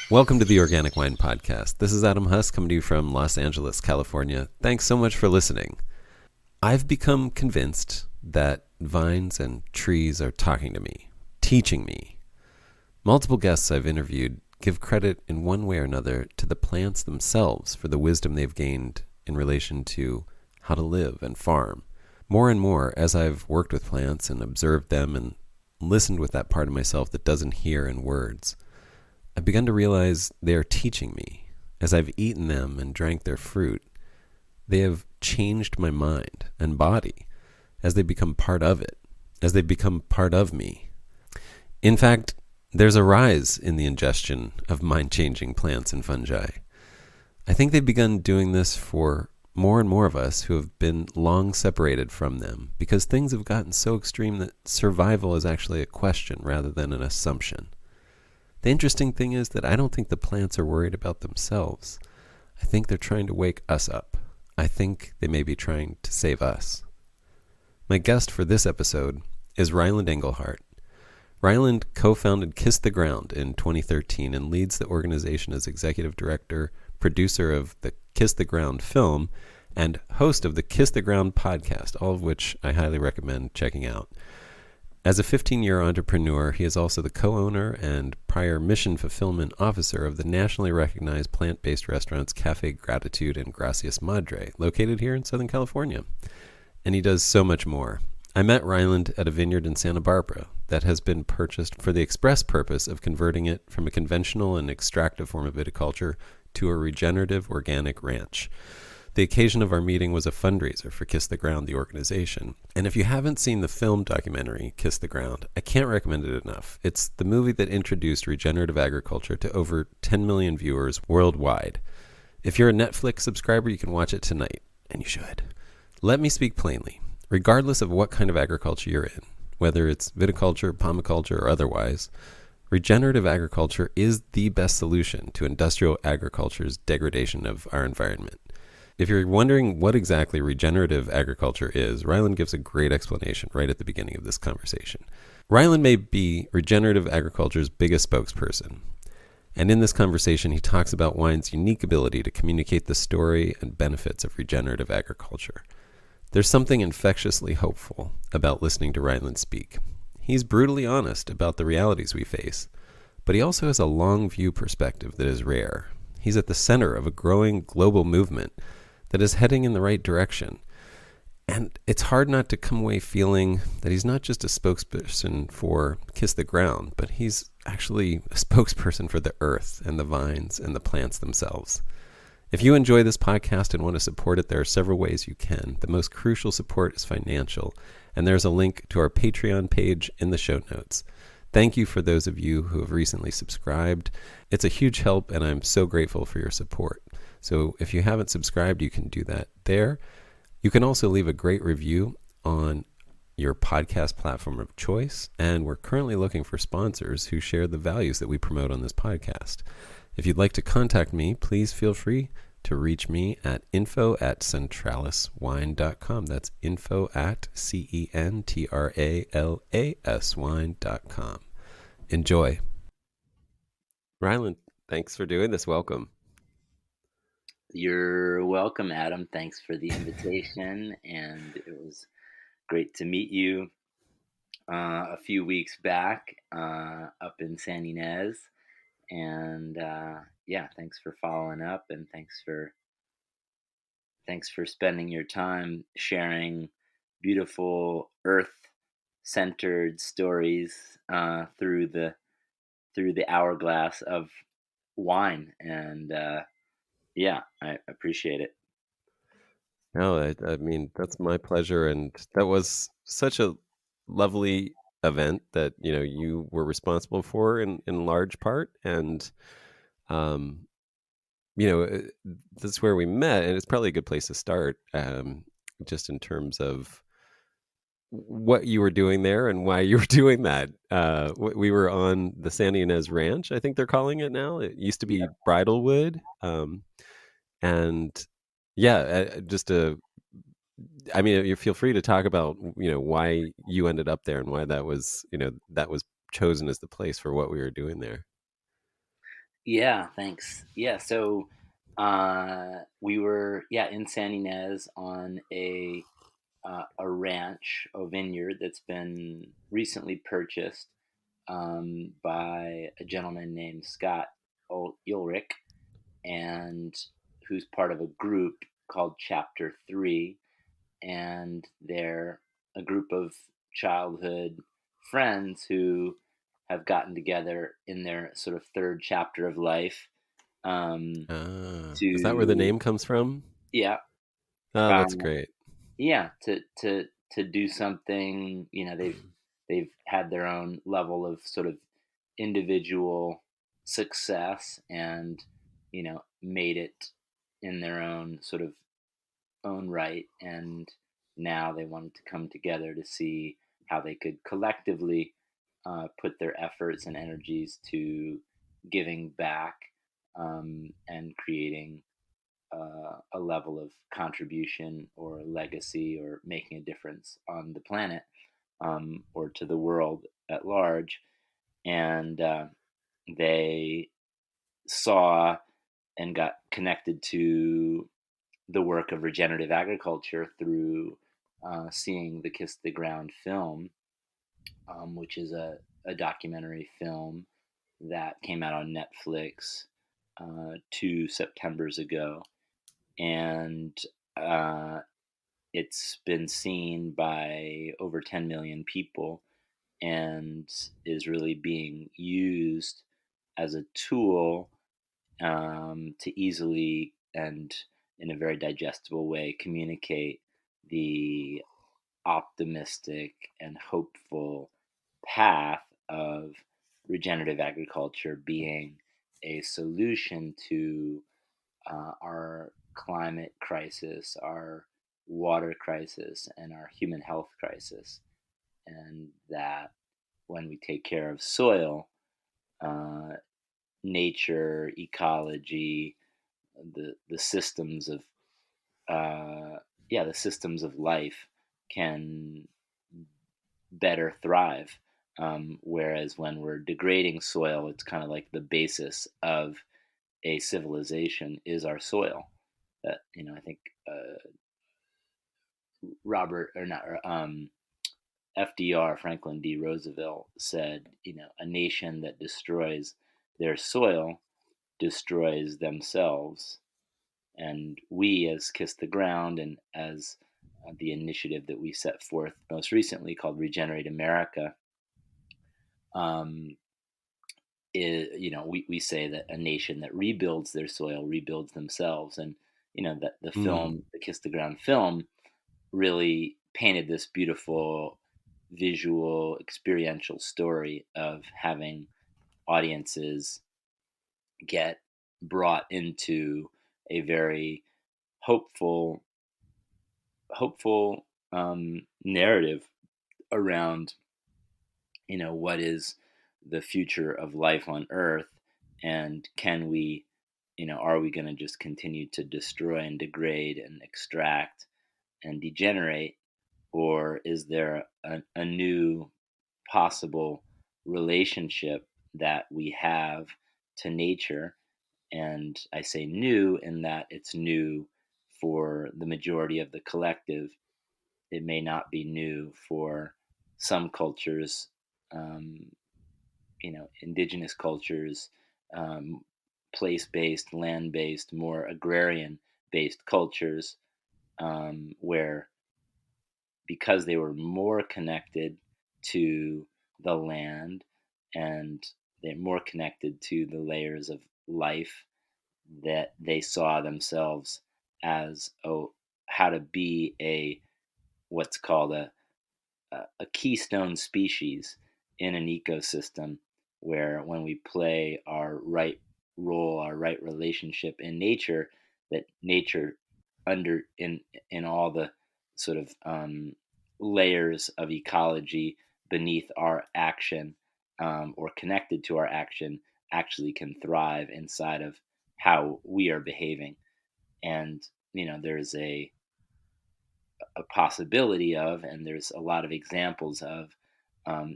Welcome to the Organic Wine Podcast. This is Adam Huss coming to you from Los Angeles, California. Thanks so much for listening. I've become convinced that vines and trees are talking to me, teaching me. Multiple guests I've interviewed give credit in one way or another to the plants themselves for the wisdom they've gained in relation to how to live and farm. More and more, as I've worked with plants and observed them and listened with that part of myself that doesn't hear in words, I've begun to realize they are teaching me. As I've eaten them and drank their fruit, they have changed my mind and body as they become part of it, as they become part of me. In fact, there's a rise in the ingestion of mind-changing plants and fungi. I think they've begun doing this for more and more of us who have been long separated from them because things have gotten so extreme that survival is actually a question rather than an assumption. The interesting thing is that I don't think the plants are worried about themselves. I think they're trying to wake us up. I think they may be trying to save us. My guest for this episode is Ryland Englehart. Ryland co-founded Kiss the Ground in 2013 and leads the organization as executive director, producer of the Kiss the Ground film, and host of the Kiss the Ground podcast, all of which I highly recommend checking out. As a 15-year entrepreneur, he is also the co-owner and prior Mission Fulfilment Officer of the nationally recognized plant-based restaurants Cafe Gratitude and Gracias Madre, located here in Southern California. And he does so much more. I met Ryland at a vineyard in Santa Barbara that has been purchased for the express purpose of converting it from a conventional and extractive form of viticulture to a regenerative organic ranch. The occasion of our meeting was a fundraiser for Kiss the Ground, the organization. And if you haven't seen the film documentary, Kiss the Ground, I can't recommend it enough. It's the movie that introduced regenerative agriculture to over 10 million viewers worldwide. If you're a Netflix subscriber, you can watch it tonight, and you should. Let me speak plainly. Regardless of what kind of agriculture you're in, whether it's viticulture, pommeculture, or otherwise, regenerative agriculture is the best solution to industrial agriculture's degradation of our environment. If you're wondering what exactly regenerative agriculture is, Ryland gives a great explanation right at the beginning of this conversation. Ryland may be regenerative agriculture's biggest spokesperson. And in this conversation, he talks about wine's unique ability to communicate the story and benefits of regenerative agriculture. There's something infectiously hopeful about listening to Ryland speak. He's brutally honest about the realities we face, but he also has a long view perspective that is rare. He's at the center of a growing global movement that is heading in the right direction. And it's hard not to come away feeling that he's not just a spokesperson for Kiss the Ground, but he's actually a spokesperson for the earth and the vines and the plants themselves. If you enjoy this podcast and want to support it, there are several ways you can. The most crucial support is financial, and there's a link to our Patreon page in the show notes. Thank you for those of you who have recently subscribed. It's a huge help, and I'm so grateful for your support. So if you haven't subscribed, you can do that there. You can also leave a great review on your podcast platform of choice, and we're currently looking for sponsors who share the values that we promote on this podcast. If you'd like to contact me, please feel free to reach me at info@centraliswine.com. That's info@centralaswine.com. Enjoy. Ryland, thanks for doing this. Welcome. You're welcome, Adam. Thanks for the invitation, and it was great to meet you a few weeks back up in San Ynez. And thanks for following up, and thanks for spending your time sharing beautiful earth-centered stories through the hourglass of wine. And I appreciate it. No, I mean, that's my pleasure. And that was such a lovely event that, you were responsible for in large part. And, that's where we met. And it's probably a good place to start, just in terms of what you were doing there and why you were doing that. We were on the San Ynez Ranch, I think they're calling it now. It used to be Bridalwood. You feel free to talk about, why you ended up there and why that was chosen as the place for what we were doing there. Yeah, thanks. Yeah, so we were in San Ynez on a ranch, a vineyard that's been recently purchased by a gentleman named Scott Ulrich, and who's part of a group called Chapter 3. And they're a group of childhood friends who have gotten together in their sort of third chapter of life, um, Is that where the to name comes from? yeah Oh, uh, that's great. yeah to do something. They've had their own level of sort of individual success, and made it in their own sort of own right, and now they wanted to come together to see how they could collectively put their efforts and energies to giving back, and creating a level of contribution or legacy or making a difference on the planet, or to the world at large. And they saw and got connected to the work of regenerative agriculture through seeing the Kiss the Ground film, which is a documentary film that came out on Netflix 2 Septembers ago. And uh, it's been seen by over 10 million people, and is really being used as a tool to easily and in a very digestible way communicate the optimistic and hopeful path of regenerative agriculture being a solution to our climate crisis, our water crisis, and our human health crisis. And that when we take care of soil, uh, nature, ecology, the systems of the systems of life can better thrive. Whereas when we're degrading soil, it's kind of like the basis of a civilization is our soil. That I think Robert or not FDR, Franklin D. Roosevelt, said, a nation that destroys their soil destroys themselves. And we, as Kiss the Ground, and as the initiative that we set forth most recently called Regenerate America, um, we say that a nation that rebuilds their soil rebuilds themselves. And, that the Mm. film, the Kiss the Ground film, really painted this beautiful visual, experiential story of having audiences get brought into a very hopeful narrative around what is the future of life on Earth, and can we are we going to just continue to destroy and degrade and extract and degenerate, or is there a new possible relationship that we have to nature? And I say new in that it's new for the majority of the collective. It may not be new for some cultures, um, indigenous cultures, um, place based, land based, more agrarian based cultures, where because they were more connected to the land, and they're more connected to the layers of life, that they saw themselves as how to be a what's called a keystone species in an ecosystem, where when we play our right role, our right relationship in nature, that nature under in all the sort of layers of ecology beneath our action, or connected to our action, actually can thrive inside of how we are behaving. And there's a possibility of, and there's a lot of examples of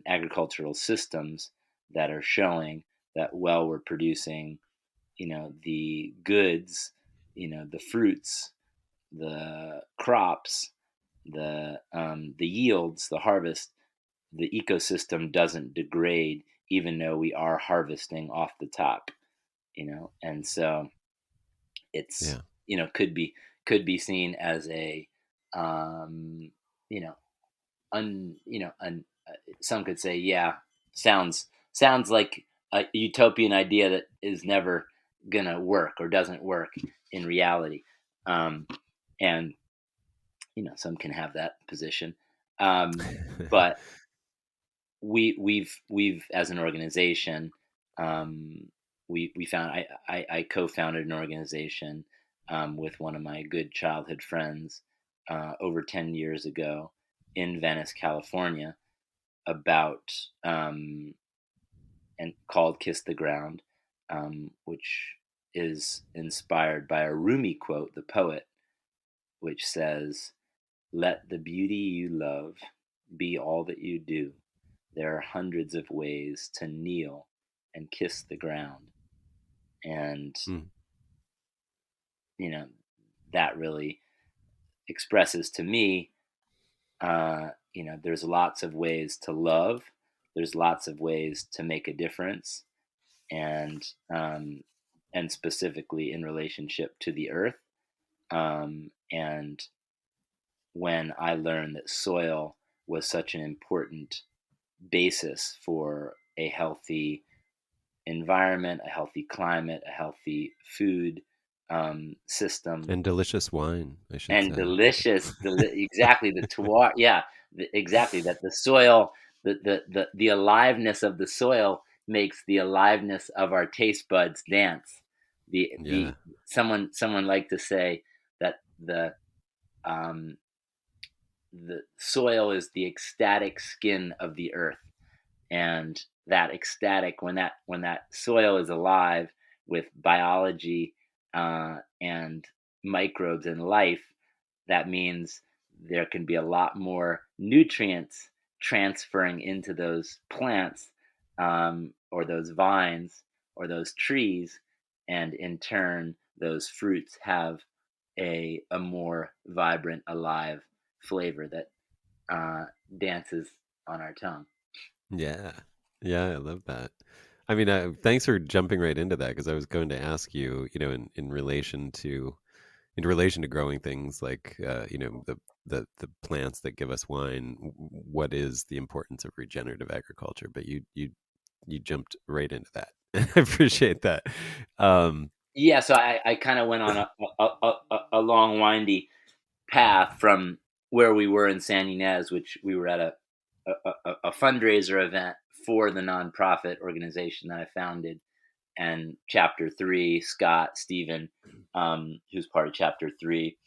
agricultural systems that are showing that, well, we're producing the goods, the fruits, the crops, the yields, the harvest, the ecosystem doesn't degrade, even though we are harvesting off the top. And so it's Yeah. could be seen as a um, you know some could say, yeah, sounds like a utopian idea that is never gonna work or doesn't work in reality. And some can have that position, but we've as an organization, um, we found I co-founded an organization with one of my good childhood friends over 10 years ago in Venice, California, about and called Kiss the Ground, which is inspired by a Rumi quote, the poet, which says, "Let the beauty you love be all that you do. There are hundreds of ways to kneel and kiss the ground." And, Mm. you know, that really expresses to me, there's lots of ways to love, there's lots of ways to make a difference, and and specifically in relationship to the earth. And when I learned that soil was such an important basis for a healthy environment, a healthy climate, a healthy food system, And delicious wine, I should and say. delicious, exactly the terroir, yeah, exactly that the soil, the aliveness of the soil makes the aliveness of our taste buds dance. The Yeah. someone liked to say that um, the soil is the ecstatic skin of the earth, and that ecstatic, when that soil is alive with biology and microbes and life, that means there can be a lot more nutrients transferring into those plants, or those vines or those trees, and in turn those fruits have a more vibrant, alive flavor that uh, dances on our tongue. Yeah. Yeah, I love that. I mean, thanks for jumping right into that because I was going to ask you, in relation to growing things like, the plants that give us wine, what is the importance of regenerative agriculture? But you jumped right into that. I appreciate that. Um, Yeah, so I kind of went on a long, windy path from where we were in San Ynez, which we were at a fundraiser event for the nonprofit organization that I founded, and Chapter 3, Scott, Stephen, who's part of Chapter 3,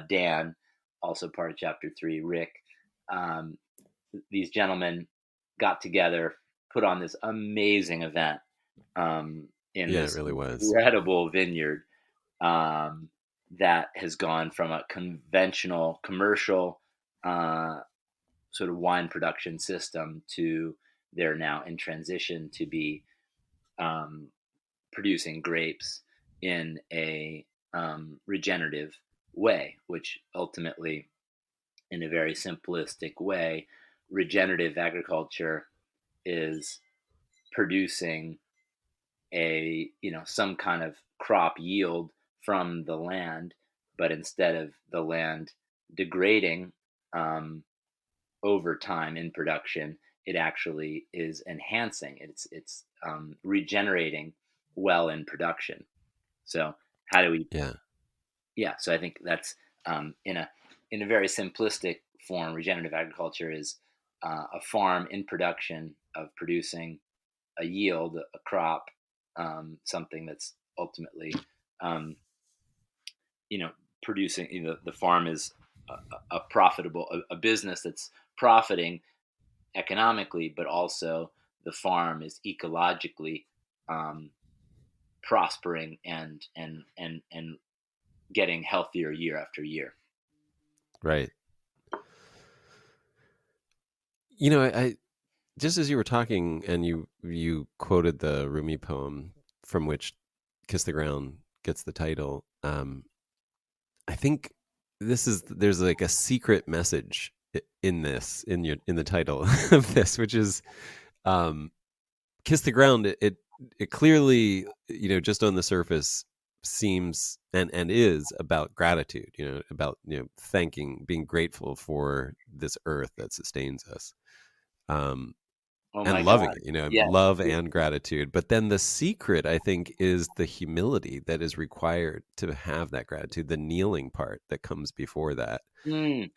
Dan, also part of Chapter 3, Rick. Um, these gentlemen got together, put on this amazing event in yeah, it this really was. incredible vineyard, um, that has gone from a conventional commercial uh, sort of wine production system to they're now in transition to be um, producing grapes in a regenerative way, which ultimately, in a very simplistic way, regenerative agriculture is producing some kind of crop yield from the land, but instead of the land degrading um, over time in production, it actually is enhancing. It's regenerating well in production. So how do we? Yeah. Yeah. So I think that's in a very simplistic form. Regenerative agriculture is a farm in production of producing a yield, a crop, something that's ultimately, um, you know, producing. The farm is a profitable, a business that's profiting economically, but also the farm is ecologically um, prospering and getting healthier year after year. Right. I just as you were talking and you quoted the Rumi poem from which Kiss the Ground gets the title. I think there's like a secret message in the title of this, which is um, Kiss the Ground. It clearly, just on the surface seems and is about gratitude, about thanking, being grateful for this earth that sustains us. Um, Oh and my loving God. it, Yes. love and gratitude. But then the secret, I think, is the humility that is required to have that gratitude, the kneeling part that comes before that.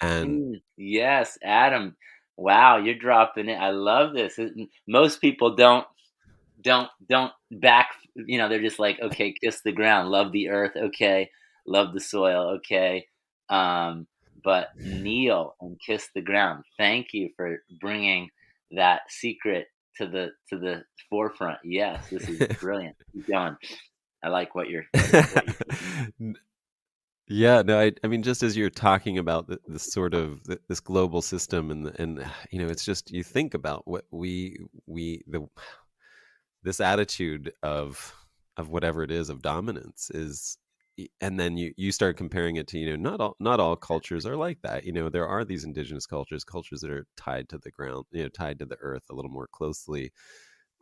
And Yes, Adam. Wow, you're dropping it. I love this. Most people don't back. They're just like, okay, kiss the ground, love the earth, okay, love the soil, okay, um, but kneel and kiss the ground. Thank you for bringing that secret to the forefront. Yes, this is brilliant. Keep going. I like what you're thinking. yeah, no, I mean, just as you're talking about the sort of this global system, and it's just, you think about what this attitude of whatever it is, of dominance is, and then you start comparing it to, not all cultures are like that. There are these indigenous cultures that are tied to the ground, tied to the earth a little more closely,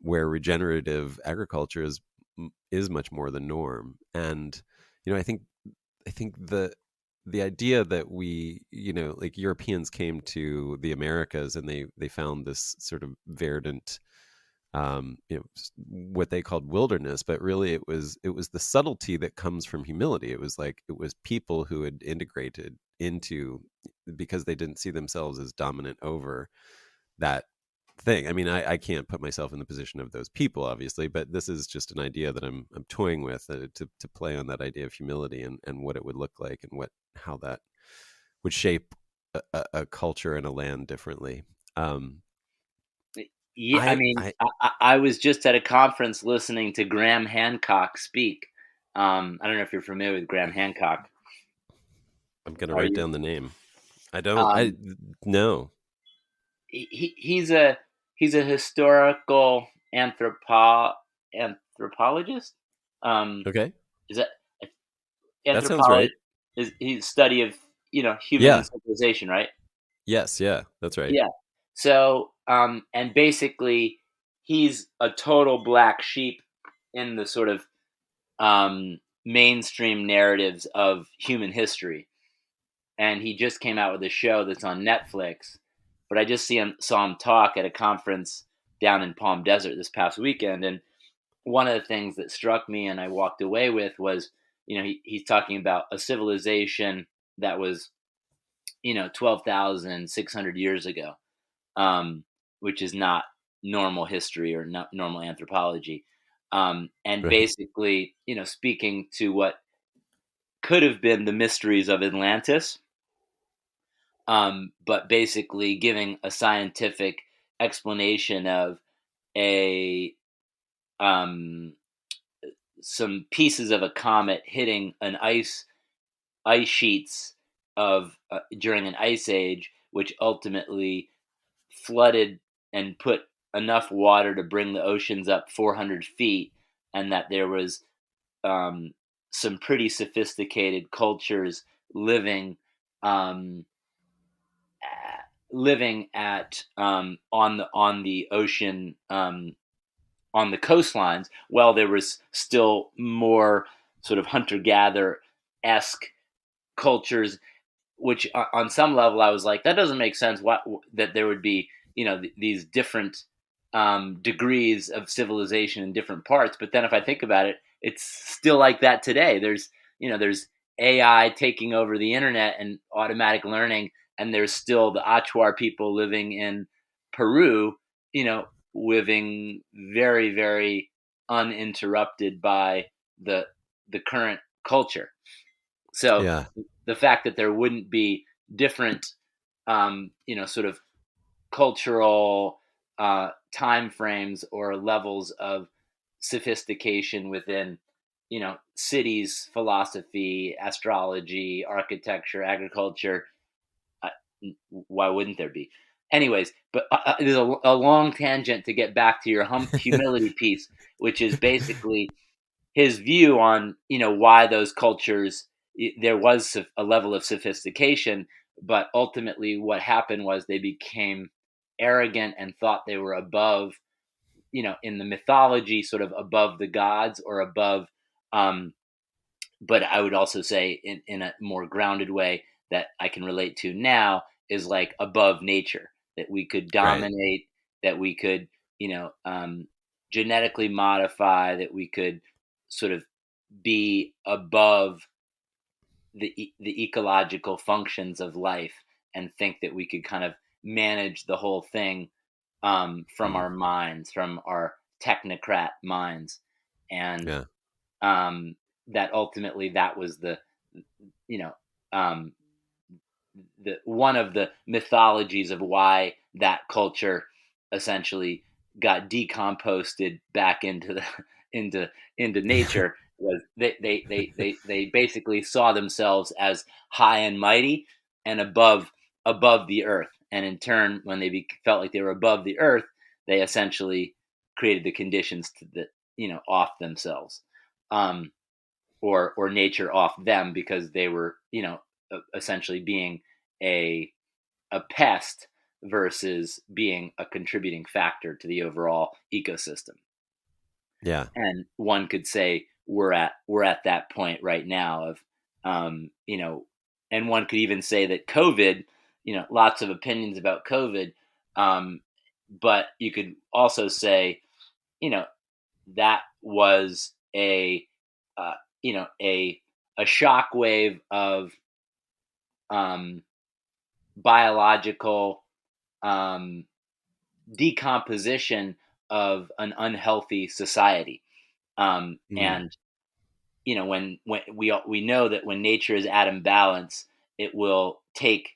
where regenerative agriculture is much more the norm. And I think the idea that we, like Europeans came to the Americas, and they found this sort of verdant, what they called wilderness, but really it was the subtlety that comes from humility. It was people who had integrated into, because they didn't see themselves as dominant over that thing. I mean, I can't put myself in the position of those people, obviously, but this is just an idea that I'm toying with, to play on that idea of humility, and what it would look like, and how that would shape a culture and a land differently. Um, Yeah, I I mean, I I was just at a conference listening to Graham Hancock speak. I don't know if you're familiar with Graham Hancock. I'm gonna Are write you? down the name. I don't. I Um, No. he's a historical anthropologist. Um, Okay, is that that sounds anthropology? right. Is he's study of human Yeah. civilization, right? Yes. Yeah. That's right. Yeah. So, and basically, he's a total black sheep in the sort of mainstream narratives of human history. And he just came out with a show that's on Netflix. But I just saw him talk at a conference down in Palm Desert this past weekend, and one of the things that struck me and I walked away with was, he's talking about a civilization that was, 12,600 years ago, um, which is not normal history or not normal anthropology. And Right. basically, speaking to what could have been the mysteries of Atlantis, but basically giving a scientific explanation of a um, some pieces of a comet hitting an ice sheets of during an ice age, which ultimately flooded and put enough water to bring the oceans up 400 feet, and that there was um, some pretty sophisticated cultures living um, living at on the ocean, on the coastlines, while there was still more sort of hunter gatherer esque cultures, which on some level I was like, that doesn't make sense. What that there would be, these different degrees of civilization in different parts. But then if I think about it, it's still like that today. There's AI taking over the internet and automatic learning, and there's still the Achuar people living in Peru, living very, very uninterrupted by the the current culture. So Yeah. the fact that there wouldn't be different, sort of cultural time frames or levels of sophistication within, cities, philosophy, astrology, architecture, agriculture. Uh, why wouldn't there be? Anyways, but there's a long tangent to get back to your humility piece, which is basically his view on why those cultures, there was a level of sophistication, but ultimately what happened was they became arrogant and thought they were above, in the mythology, sort of above the gods or above. um, but I would also say, in a more grounded way that I can relate to now, is like above nature, that we could Right. dominate, that we could, genetically modify, that we could sort of be above the ecological functions of life, and think that we could kind of manage the whole thing, from Mm. our minds, from our technocrat minds. And Yeah. um, that ultimately that was you know um, the one of the mythologies of why that culture essentially got decomposted back into the into into nature, was they basically saw themselves as high and mighty and above the earth, and in turn, when they felt like they were above the earth, they essentially created the conditions to off themselves, um, or nature off them, because they were essentially being a a pest versus being a contributing factor to the overall ecosystem. Yeah. And one could say we're at that point right now of, um, you know, and one could even say that COVID, lots of opinions about COVID, um, but you could also say, you know, that was uh, you know, a shockwave of, um, biological, um, decomposition of an unhealthy society. Mm. And when we know that when nature is at imbalance, it will take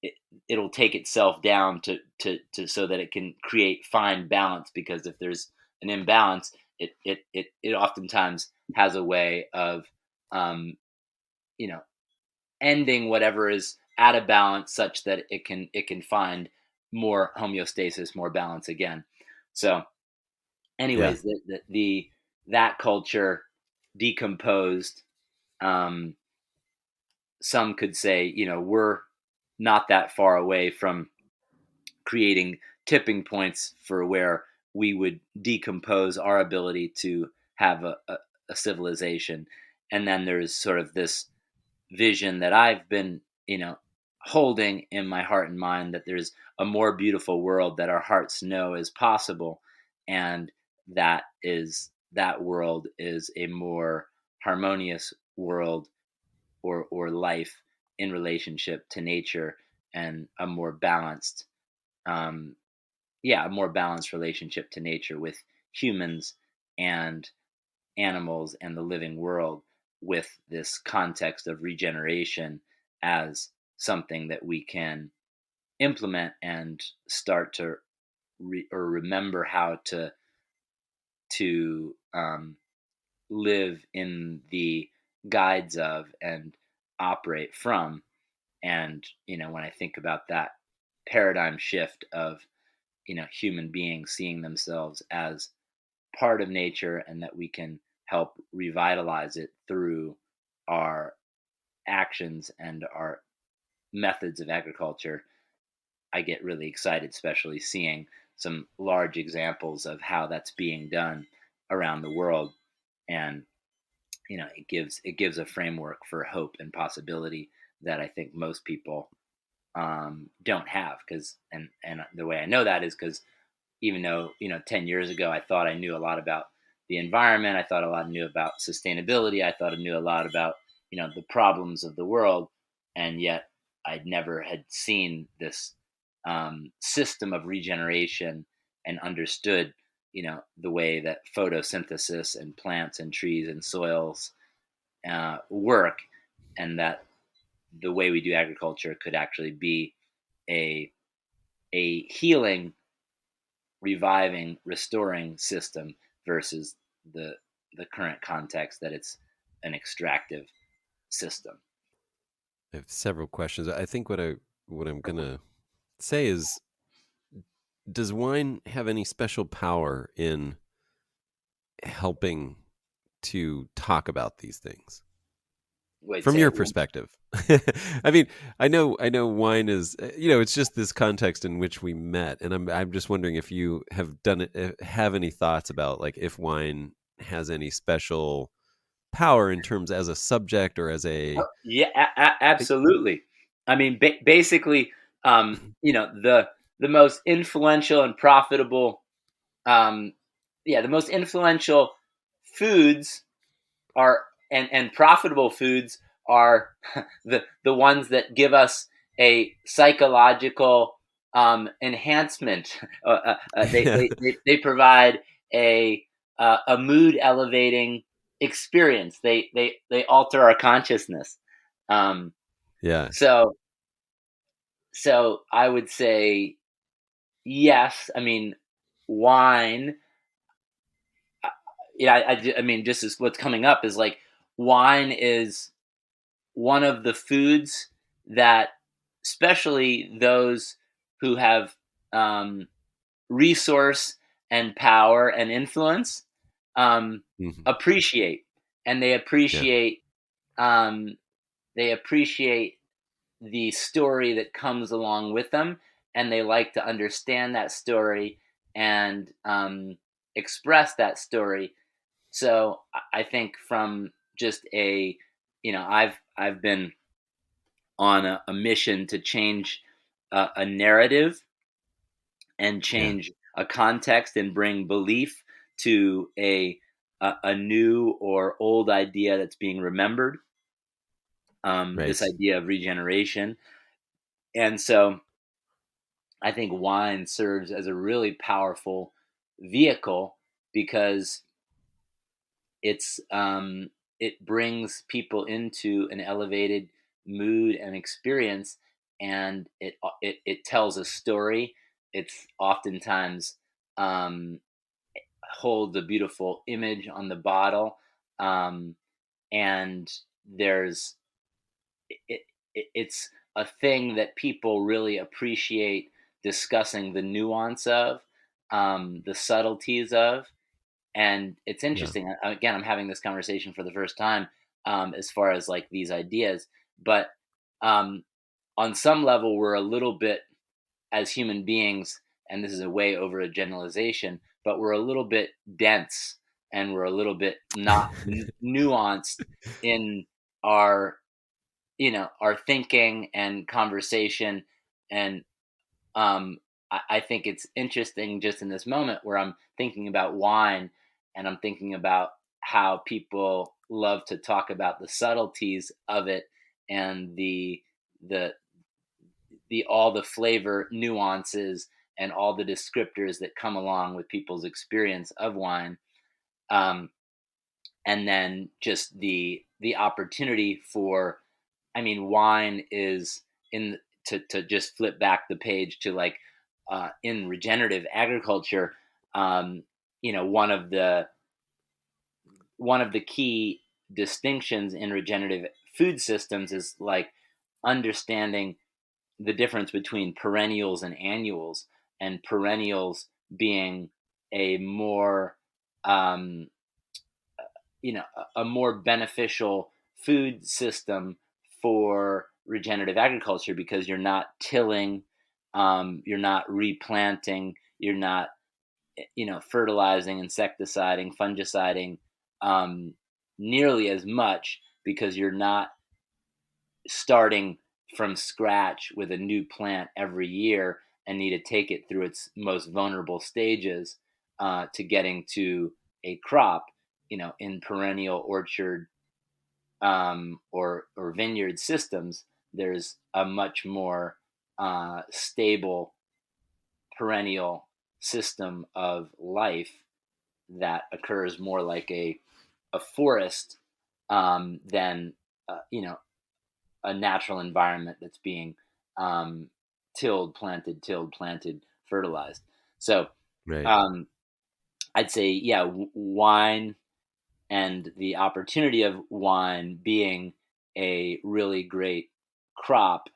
it, it'll take itself down to so that it can create fine balance. Because if there's an imbalance, it oftentimes has a way of, um, you know ending whatever is out of balance, such that it can find more homeostasis, more balance again. So, Yeah. anyways, that culture decomposed. Um, some could say, we're not that far away from creating tipping points for where we would decompose our ability to have a civilization. And then there's sort of this vision that I've been, holding in my heart and mind, that there's a more beautiful world that our hearts know is possible, and that world is a more harmonious world, or life in relationship to nature, and a more balanced, um, yeah, a more balanced relationship to nature, with humans and animals and the living world, with this context of regeneration as something that we can implement and start to or remember how to live in the guides of, and operate from. And when I think about that paradigm shift of, human beings seeing themselves as part of nature, and that we can help revitalize it through our actions and our methods of agriculture, I get really excited, especially seeing some large examples of how that's being done around the world. And it gives a framework for hope and possibility that I think most people, don't have. Because and the way I know that is because, even though 10 years ago I thought I knew a lot about the environment, I thought a lot knew about sustainability, I thought I knew a lot about the problems of the world, and yet I'd never had seen this, system of regeneration, and understood the way that photosynthesis and plants and trees and soils, work, and that the way we do agriculture could actually be a healing, reviving, restoring system, versus the the current context that it's an extractive system. I have several questions. I think what I'm gonna say is, does wine have any special power in helping to talk about these things Wait, from say your it one. perspective? I mean, I know wine is, it's just this context in which we met, and I'm just wondering if you have done it, have any thoughts about like if wine has any special power in terms as a subject or as a Yeah, absolutely. I mean, basically, the most influential and profitable, um, the most influential foods are and profitable foods are the ones that give us a psychological enhancement. They provide a mood elevating experience. They alter our consciousness. Um, yes, so so I would say yes. I mean, wine. I mean, just as what's coming up is like wine is one of the foods that, especially those who have um, resource and power and influence, hmm appreciate, and yeah, um, they appreciate the story that comes along with them, and they like to understand that story and express that story. So I think from just I've been on a mission to change a narrative and yeah, change a context and bring belief to a new or old idea that's being remembered. This right, idea of regeneration, and so I think wine serves as a really powerful vehicle because it brings people into an elevated mood and experience, and it tells a story. It's oftentimes um, holds a beautiful image on the bottle, um, and there's it, it's a thing that people really appreciate discussing the nuance of, the subtleties of. And it's yeah, interesting. Again, I'm having this conversation for the first time, as far as like these ideas, but um, on some level, we're a little bit, as human beings, and this is a way over a generalization, but we're a little bit dense, and we're a little bit not nuanced in our our thinking and conversation. And I think it's interesting just in this moment where I'm thinking about wine, and I'm thinking about how people love to talk about the subtleties of it, and the the all the flavor nuances and all the descriptors that come along with people's experience of wine. Um, and then just the opportunity for, I mean, wine is in to just flip back the page to like in regenerative agriculture. um, one of the key distinctions in regenerative food systems is like understanding the difference between perennials and annuals, and perennials being a more um, a more beneficial food system for regenerative agriculture, because you're not tilling, you're not replanting, you're not fertilizing, insecticiding, fungiciding um, nearly as much, because you're not starting from scratch with a new plant every year and need to take it through its most vulnerable stages to getting to a crop. In perennial orchard or vineyard systems, there's a much more stable perennial system of life that occurs more like a forest than a natural environment that's being um, tilled, planted, fertilized. So right, um, I'd say, yeah, wine and the opportunity of wine being a really great crop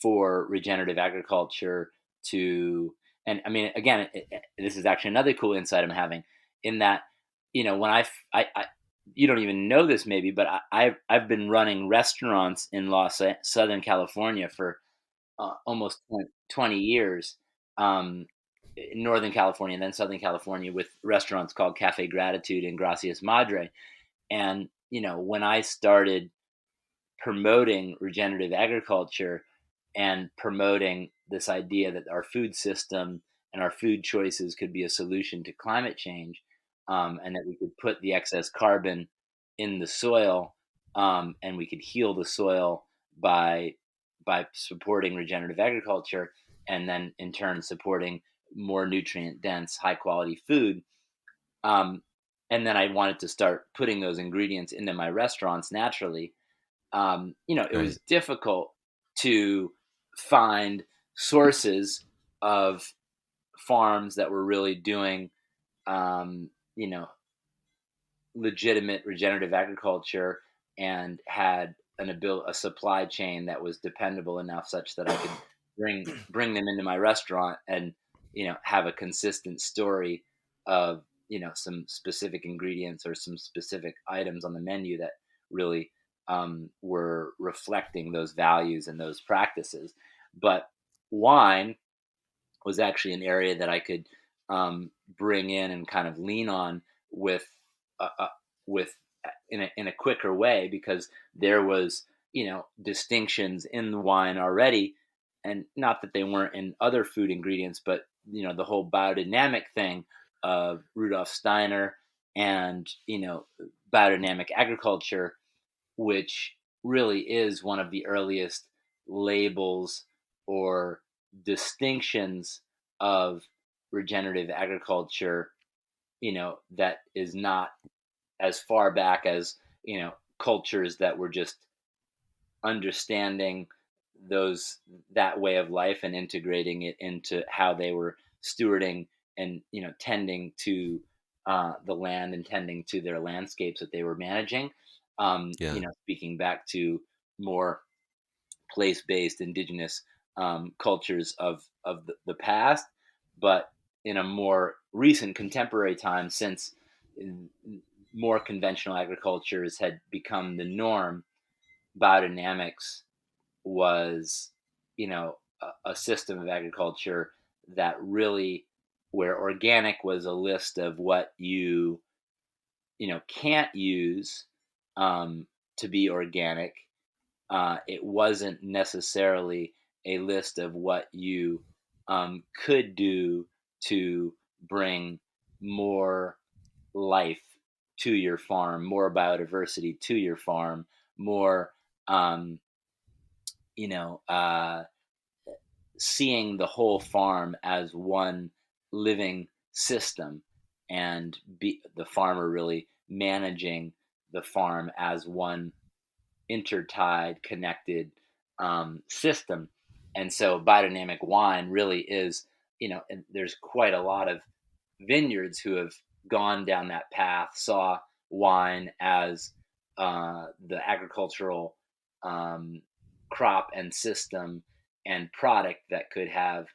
for regenerative agriculture to, and I mean, again, this is actually another cool insight I'm having, in that, when you don't even know this maybe, but I've been running restaurants in Southern California for almost 20 years, um, in Northern California and then Southern California, with restaurants called Cafe Gratitude and Gracias Madre. And, when I started promoting regenerative agriculture and promoting this idea that our food system and our food choices could be a solution to climate change, and that we could put the excess carbon in the soil, and we could heal the soil by supporting regenerative agriculture, and then in turn supporting more nutrient dense, high quality food. Um, and then I wanted to start putting those ingredients into my restaurants naturally. It Right. was difficult to find sources of farms that were really doing, um, you know, legitimate regenerative agriculture and had a supply chain that was dependable enough such that I could bring them into my restaurant and have a consistent story of some specific ingredients or some specific items on the menu that really were reflecting those values and those practices. But wine was actually an area that I could bring in and kind of lean on with uh, uh, with in a quicker way, because there was distinctions in the wine already, and not that they weren't in other food ingredients, but the whole biodynamic thing of Rudolf Steiner and biodynamic agriculture, which really is one of the earliest labels or distinctions of regenerative agriculture, that is not as far back as, cultures that were just understanding those that way of life and integrating it into how they were stewarding and tending to the land and tending to their landscapes that they were managing. Yeah. Speaking back to more place-based indigenous cultures of the past, but in a more recent contemporary time, since more conventional agricultures had become the norm, biodynamics was, a system of agriculture that really, where organic was a list of what you can't use to be organic. It wasn't necessarily a list of what you could do to bring more life to your farm, more biodiversity to your farm, more um, you know uh, seeing the whole farm as one living system, and the farmer really managing the farm as one intertied, connected system. And so biodynamic wine really is, and there's quite a lot of vineyards who have gone down that path, saw wine as the agricultural um, crop and system and product that could have,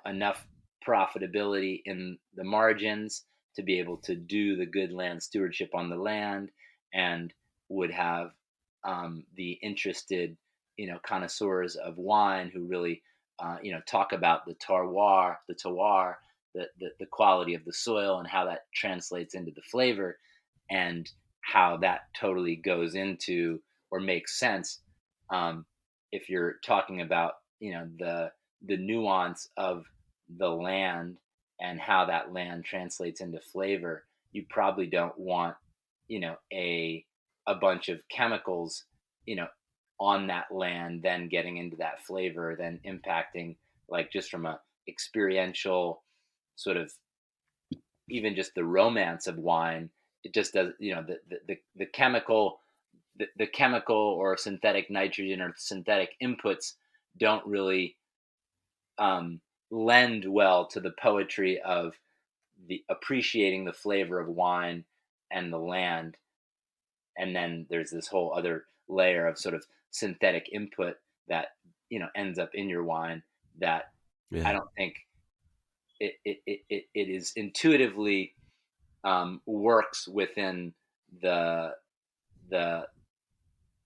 enough profitability in the margins to be able to do the good land stewardship on the land, and would have the interested, connoisseurs of wine who really, talk about the quality of the soil and how that translates into the flavor, and how that totally goes into or makes sense, um, if you're talking about the nuance of the land and how that land translates into flavor. You probably don't want a bunch of chemicals you know on that land, then getting into that flavor, then impacting, like, just from a experiential sort of, even just the romance of wine. It just does, the chemical, the chemical or synthetic nitrogen or synthetic inputs don't really um, lend well to the poetry of the appreciating the flavor of wine and the land. And then there's this whole other layer of sort of synthetic input that ends up in your wine, that I Yeah. don't think it is intuitively works within the the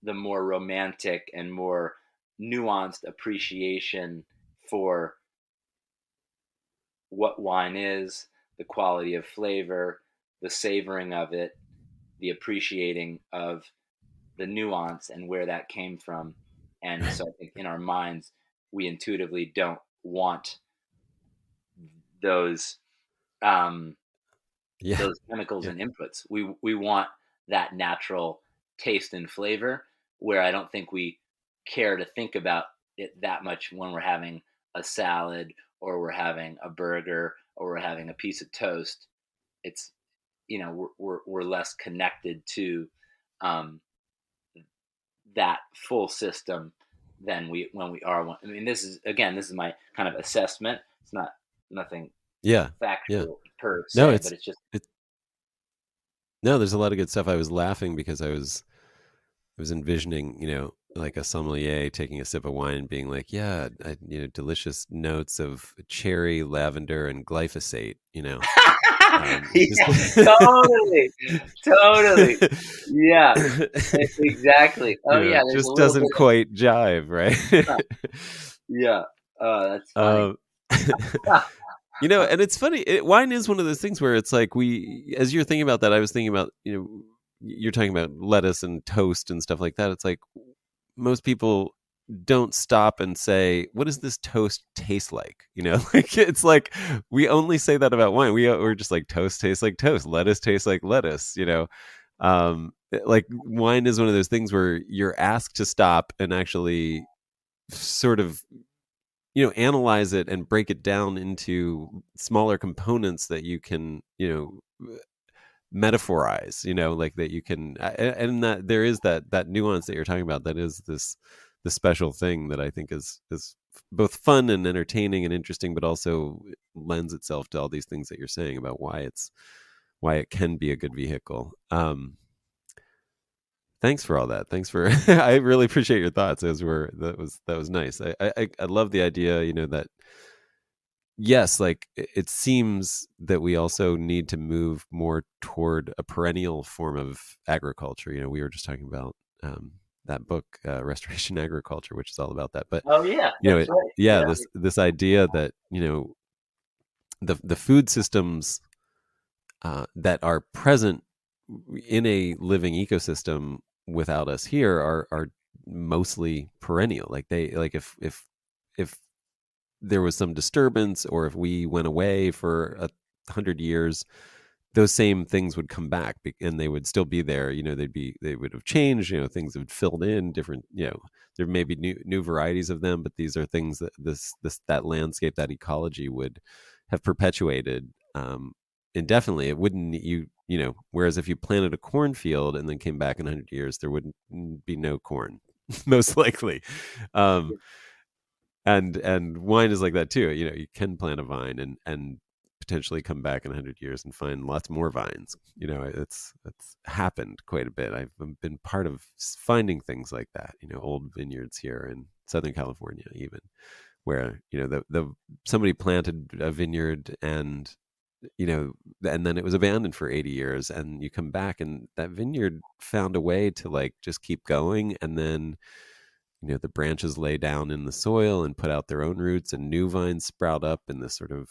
the more romantic and more nuanced appreciation for what wine is, the quality of flavor, the savoring of it, the appreciating of the nuance and where that came from. And so I think in our minds, we intuitively don't want those um, Yeah. those chemicals Yeah. and inputs. We want that natural taste and flavor, where I don't think we care to think about it that much when we're having a salad or we're having a burger or we're having a piece of toast. It's, we're less connected to um, that full system than we when we are one. I mean, this is my kind of assessment. It's not nothing Yeah. Yeah. factual per No, se, but it's just it no, there's a lot of good stuff. I was laughing because I was envisioning, like a sommelier taking a sip of wine and being like, yeah, delicious notes of cherry, lavender, and glyphosate. yeah, totally, totally. Yeah, exactly. Oh yeah, It there's a just little doesn't bit quite jive, right? of yeah. Oh, that's funny. um, and it's funny. Wine is one of those things where it's like as you're thinking about that, I was thinking about, you're talking about lettuce and toast and stuff like that. It's like most people don't stop and say, what does this toast taste like? Like it's like we only say that about wine. We're just like, toast tastes like toast, lettuce tastes like lettuce. Like wine is one of those things where you're asked to stop and actually sort of analyze it and break it down into smaller components that you can metaphorize, like that you can, and that there is that nuance that you're talking about, that is this special thing that I think is both fun and entertaining and interesting, but also lends itself to all these things that you're saying about why it can be a good vehicle. Thanks for all that. Thanks for I really appreciate your thoughts. That was nice. I love the idea, that yes, like it seems that we also need to move more toward a perennial form of agriculture. We were just talking about that book, Restoration Agriculture, which is all about that. But Oh yeah, that's right. yeah, Yeah. this idea that the food systems that are present in a living ecosystem without us here are mostly perennial. Like if there was some disturbance, or if we went away for 100 years, those same things would come back, and they would still be there. They would have changed. Things have filled in different. There may be new varieties of them, but these are things that that landscape, that ecology would have perpetuated indefinitely. It wouldn't whereas if you planted a cornfield and then came back in 100 years, there wouldn't be no corn, most likely. Um, and wine is like that too. You can plant a vine and potentially come back in 100 years and find lots more vines. It's happened quite a bit. I've been part of finding things like that, old vineyards here in Southern California, even, where the somebody planted a vineyard, and and then it was abandoned for 80 years, and you come back and that vineyard found a way to like just keep going, and then the branches lay down in the soil and put out their own roots, and new vines sprout up in this sort of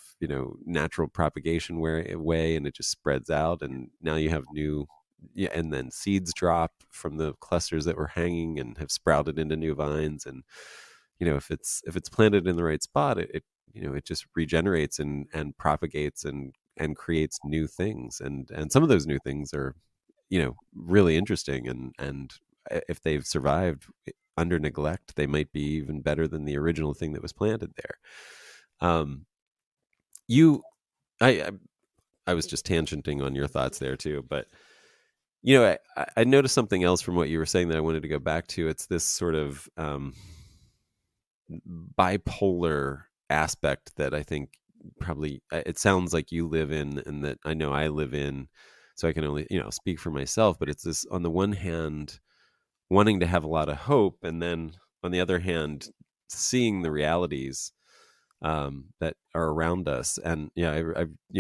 natural propagation way, and it just spreads out, and now you have new, yeah, and then seeds drop from the clusters that were hanging and have sprouted into new vines. And if it's planted in the right spot, it just regenerates and propagates and creates new things, and some of those new things are really interesting, and if they've survived under neglect, they might be even better than the original thing that was planted there. You, I, I was just tangenting on your thoughts there too, but I noticed something else from what you were saying that I wanted to go back to. It's this sort of bipolar aspect that I think probably it sounds like you live in, and that I know I live in. So I can only speak for myself, but it's this, on the one hand, wanting to have a lot of hope, and then on the other hand, seeing the realities that are around us. And yeah,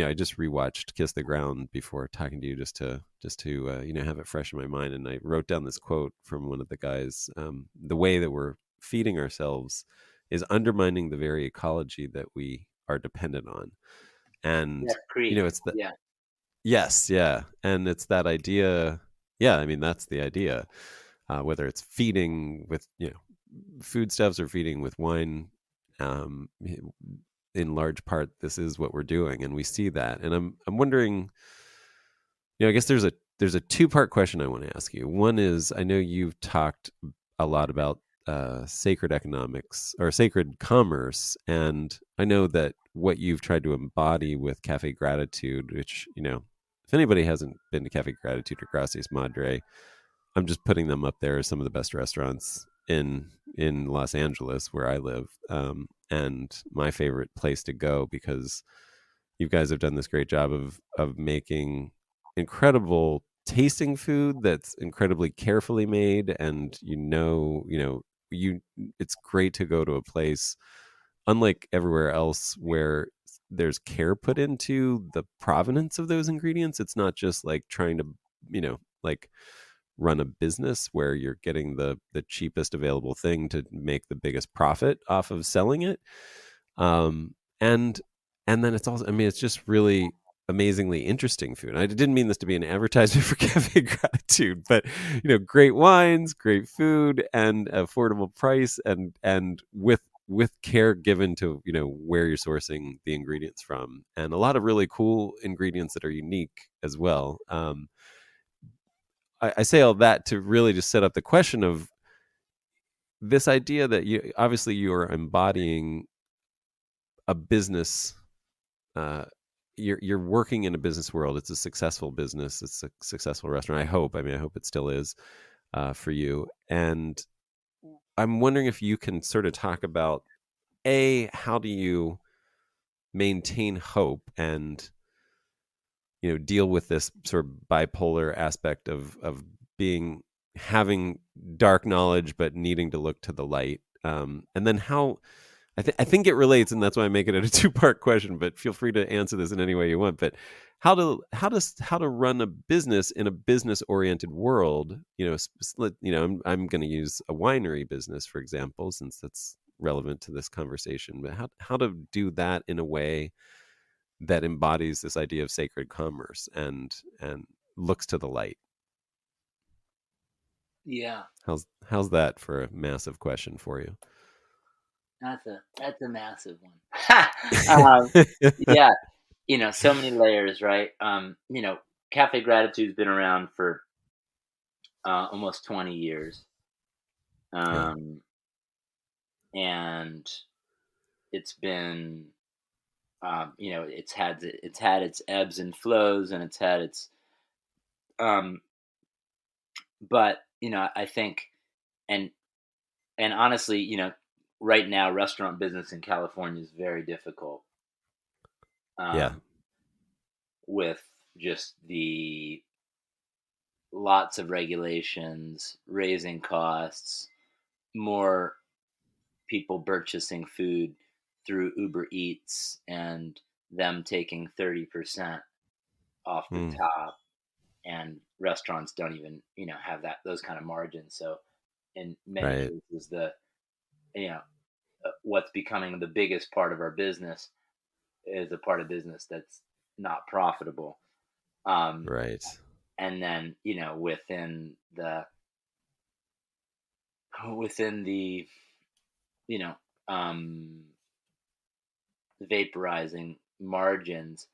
I just rewatched Kiss the Ground before talking to you, just to have it fresh in my mind. And I wrote down this quote from one of the guys: "The way that we're feeding ourselves is undermining the very ecology that we are dependent on." And Jeff Creek. it's the Yeah. yes, yeah, and it's that idea. Yeah, I mean that's the idea. Whether it's feeding with foodstuffs or feeding with wine, um, in large part, this is what we're doing, and we see that. And I'm wondering, I guess there's a two-part question I want to ask you. One is, I know you've talked a lot about sacred economics or sacred commerce, and I know that what you've tried to embody with Cafe Gratitude, which if anybody hasn't been to Cafe Gratitude or Gracias Madre, I'm just putting them up there as some of the best restaurants in Los Angeles, where I live, and my favorite place to go, because you guys have done this great job of making incredible tasting food that's incredibly carefully made. And you it's great to go to a place, unlike everywhere else, where there's care put into the provenance of those ingredients. It's not just like trying to like run a business where you're getting the cheapest available thing to make the biggest profit off of selling it. Um and and then it's also, I mean, it's just really amazingly interesting food. And I didn't mean this to be an advertisement for Cafe Gratitude, but great wines, great food, and affordable price, and with care given to where you're sourcing the ingredients from, and a lot of really cool ingredients that are unique as well. I say all that to really just set up the question of this idea that you are embodying a business. You're working in a business world. It's a successful business. It's a successful restaurant. I hope it still is for you. And I'm wondering if you can sort of talk about, how do you maintain hope and deal with this sort of bipolar aspect of being having dark knowledge but needing to look to the light. And then how I think it relates, and that's why I make it a two-part question, but feel free to answer this in any way you want. But how to run a business in a business oriented world? I'm going to use a winery business, for example, since that's relevant to this conversation. But how to do that in a way that embodies this idea of sacred commerce and looks to the light? Yeah. How's that for a massive question for you? That's a massive one. Yeah. So many layers, right? Cafe Gratitude's been around for almost 20 years. Yeah, Um, and it's been, it's had its ebbs and flows, and it's had its, um, but I think, and honestly, right now restaurant business in California is very difficult, yeah, um, with just the lots of regulations, raising costs, more people purchasing food through Uber Eats, and them taking 30% off the mm, top, and restaurants don't even have those kind of margins. So in many right, cases, the you know what's becoming the biggest part of our business is a part of business that's not profitable. um, right, and then within the you know um, vaporizing margins,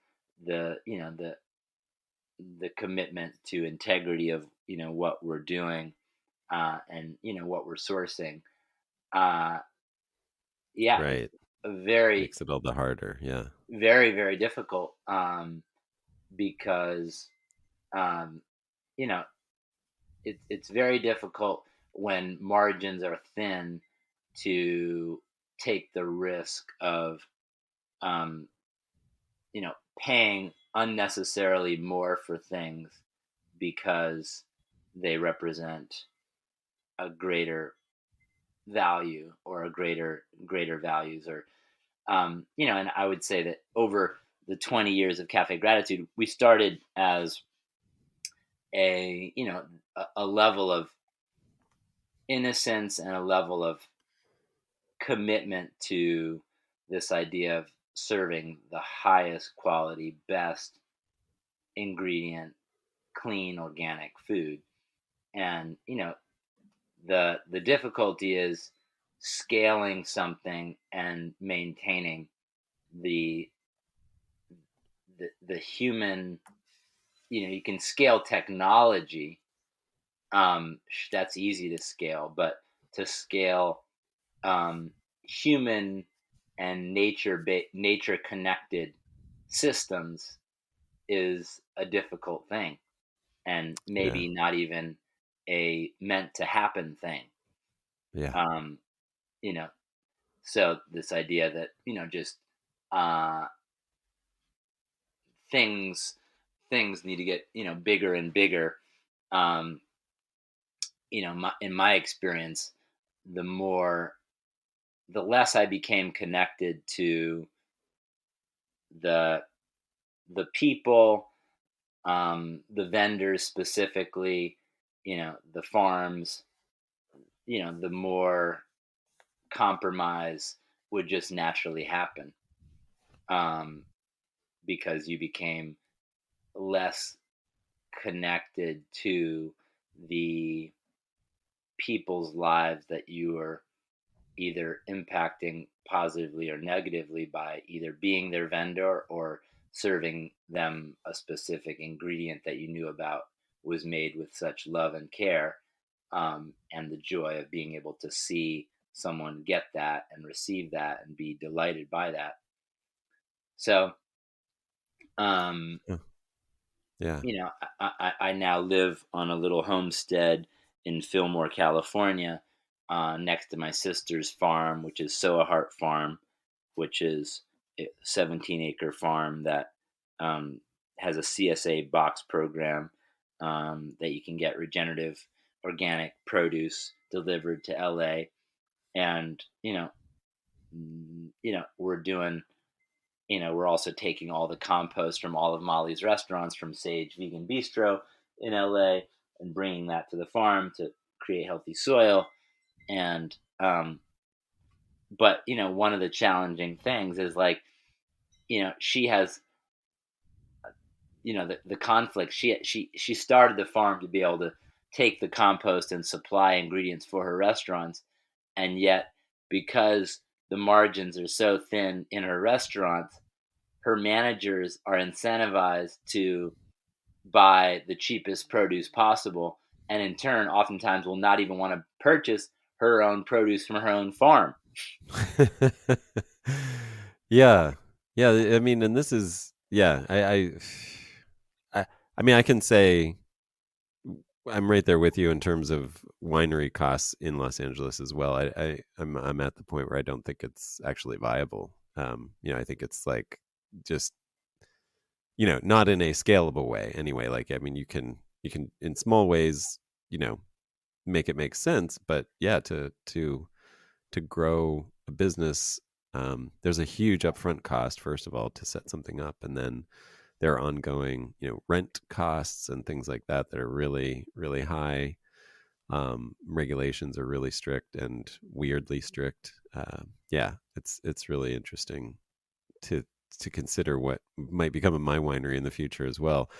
the commitment to integrity of what we're doing, and what we're sourcing. uh yeah, it's right. very, Makes it all the harder. Yeah, very, very difficult, because um you know it's very difficult when margins are thin to take the risk of um paying unnecessarily more for things because they represent a greater value, or a greater values, or And I would say that over the 20 years of Cafe Gratitude, we started as a level of innocence and a level of commitment to this idea of serving the highest quality, best ingredient, clean, organic food. And the difficulty is scaling something and maintaining the the human. You can scale technology. That's easy to scale, but to scale human and nature connected systems is a difficult thing, and Yeah. maybe not even a meant to happen thing. Yeah. Um, you know, so this idea that just uh, things things need to get bigger and bigger. Um, in my experience, the more the less I became connected to the the people, the vendors specifically, the farms, the more compromise would just naturally happen, um, because you became less connected to the people's lives that you are either impacting positively or negatively by either being their vendor or serving them a specific ingredient that you knew about was made with such love and care, and the joy of being able to see someone get that and receive that and be delighted by that. So, um, Yeah. Yeah. you know, I now live on a little homestead in Fillmore, California, next to my sister's farm, which is Soahart Farm, which is a 17-acre farm that um, has a CSA box program, that you can get regenerative organic produce delivered to LA. And we're doing we're also taking all the compost from all of Molly's restaurants from Sage Vegan Bistro in LA and bringing that to the farm to create healthy soil. And but one of the challenging things is, like, she has the conflict. She started the farm to be able to take the compost and supply ingredients for her restaurants, and yet, because the margins are so thin in her restaurants, her managers are incentivized to buy the cheapest produce possible, and in turn oftentimes will not even want to purchase her own produce from her own farm. Yeah. Yeah. I mean, and this is, yeah, I, I mean, I can say I'm right there with you in terms of winery costs in Los Angeles as well. I'm at the point where I don't think it's actually viable. I think it's like just, not in a scalable way anyway. Like, I mean, you can in small ways, you know, make it make sense, but yeah, to grow a business, there's a huge upfront cost, first of all, to set something up, and then there are ongoing, rent costs and things like that that are really, really high. Regulations are really strict and weirdly strict. Yeah, it's really interesting to to consider what might become of my winery in the future as well.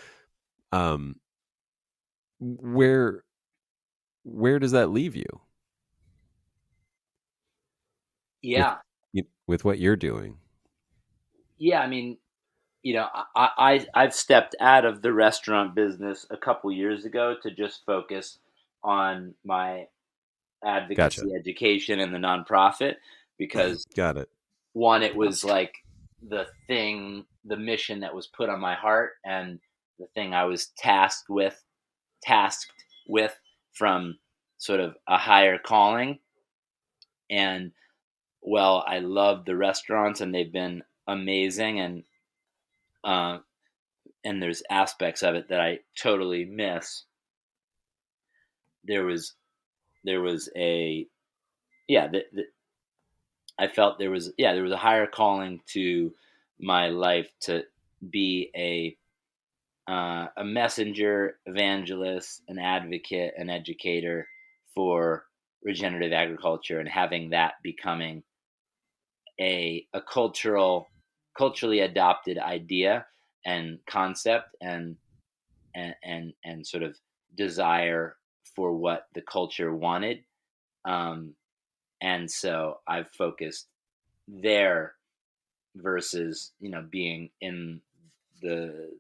Um, where where does that leave you with Yeah, with what you're doing? yeah. I mean, I've stepped out of the restaurant business a couple years ago to just focus on my Gotcha. advocacy education and the nonprofit, because Got it. one, it was like the mission that was put on my heart, and the thing I was tasked with from sort of a higher calling. And well, I love the restaurants and they've been amazing, uh, and there's aspects of it that I totally miss. There was there was a yeah I felt there was a higher calling to my life to be a messenger, evangelist, an advocate, an educator for regenerative agriculture, and having that becoming a culturally adopted idea and concept, and sort of desire for what the culture wanted. Um, and so I've focused there versus being in the